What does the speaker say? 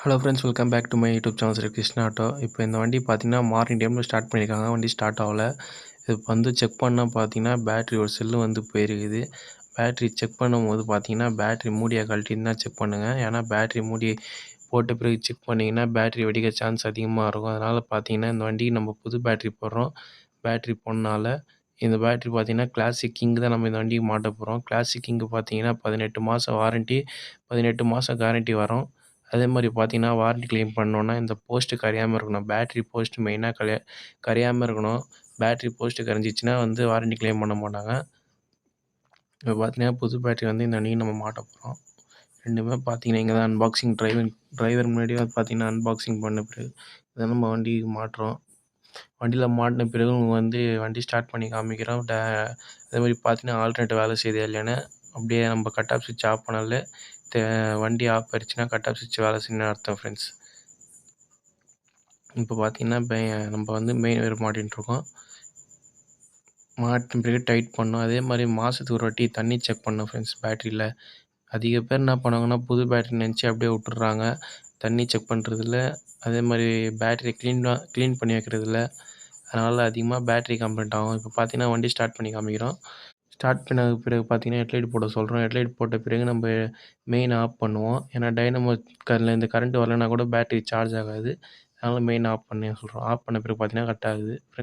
Hello friends, welcome back to my YouTube channel Shri Krishna auto. இப்போ இந்த வண்டி பார்த்தீங்கன்னா மார்னிங் டைமில் ஸ்டார்ட் பண்ணியிருக்காங்க. வண்டி ஸ்டார்ட் ஆகல. இது வந்து செக் பண்ணால் பார்த்தீங்கன்னா பேட்ரி ஒரு செல்லு வந்து போயிருக்குது. பேட்ரி செக் பண்ணும்போது பார்த்தீங்கன்னா பேட்ரி மூடியை கழட்டின்னு தான் செக் பண்ணுங்கள். ஏன்னா பேட்ரி மூடி போட்ட பிறகு செக் பண்ணிங்கன்னா பேட்ரி வெடிக்க சான்ஸ் அதிகமாக இருக்கும். அதனால் பார்த்தீங்கன்னா இந்த வண்டிக்கு நம்ம புது பேட்ரி போடுறோம். பேட்ரி போடனால இந்த பேட்ரி பார்த்தீங்கன்னா கிளாசிக் கிங் தான் நம்ம இந்த வண்டிக்கு மாட்ட போகிறோம். கிளாசிக் கிங்கு பார்த்தீங்கன்னா 18 மாதம் வாரண்ட்டி, 18 மாதம் கேரண்டி வரும். அதே மாதிரி பார்த்தீங்கன்னா வாரண்டி கிளைம் பண்ணோன்னா இந்த போஸ்ட்டு கரையாமல் இருக்கணும். பேட்ரி போஸ்ட்டு மெயினாக கரையாமல் இருக்கணும். பேட்ரி போஸ்ட்டு கரைஞ்சிச்சின்னா வந்து வாரண்டி கிளைம் பண்ண மாட்டாங்க. இப்போ பார்த்தீங்கன்னா புது பேட்ரி வந்து இந்த அன்றைக்கி நம்ம மாட்ட போகிறோம். ரெண்டுமே பார்த்தீங்கன்னா இங்கே தான் அன்பாக்சிங் டிரைவர் முன்னாடியே பார்த்தீங்கன்னா அன்பாக்சிங் பண்ண பிறகு இதை நம்ம வண்டிக்கு மாட்டுறோம். வண்டியில் மாட்டின பிறகு வந்து வண்டி ஸ்டார்ட் பண்ணி காமிக்கிறோம். அதே மாதிரி பார்த்தீங்கன்னா ஆல்டர்னேட்டர் வேலை செய்யுதா இல்லையான்னு அப்படியே நம்ம கட் ஆஃப் சுவிட்ச் ஆஃப் பண்ணாலே வண்டி ஆஃப் ஆயிடுச்சுன்னா கட் ஆஃப் சுவிட்ச் வேலை செய்யணும்னு அர்த்தம் ஃப்ரெண்ட்ஸ். இப்போ பார்த்தீங்கன்னா நம்ம வந்து மெயின் ஒயர் மாட்டின்ட்டுருக்கோம். மாட்டின பிறகு டைட் பண்ணோம். அதே மாதிரி மாதத்துக்கு ஒரு வாட்டி தண்ணி செக் பண்ணோம் ஃப்ரெண்ட்ஸ் பேட்டரியில். அதிக பேர் என்ன பண்ணுவாங்கன்னா புது பேட்டரி நினச்சி அப்படியே விட்டுறாங்க. தண்ணி செக் பண்ணுறதில்ல. அதே மாதிரி பேட்டரி க்ளீன் பண்ணி வைக்கிறதில்ல. அதனால் அதிகமாக பேட்டரி கம்ப்ளைண்ட் ஆகும். இப்போ பார்த்தீங்கன்னா வண்டி ஸ்டார்ட் பண்ணி காமிக்கிறோம். ஸ்டார்ட் பண்ண பிறகு பார்த்தீங்கன்னா ஹெட்லைட் போட சொல்கிறோம். ஹெட்லைட் போட்ட பிறகு நம்ம மெயின் ஆஃப் பண்ணுவோம். ஏன்னா டைனமோ இந்த கரண்ட் வரலைன்னா கூட பேட்டரி சார்ஜ் ஆகாது. அதனால் மெயின் ஆஃப் பண்ண சொல்கிறோம். ஆஃப் பண்ண பிறகு பார்த்தீங்கன்னா கட் ஆகுது.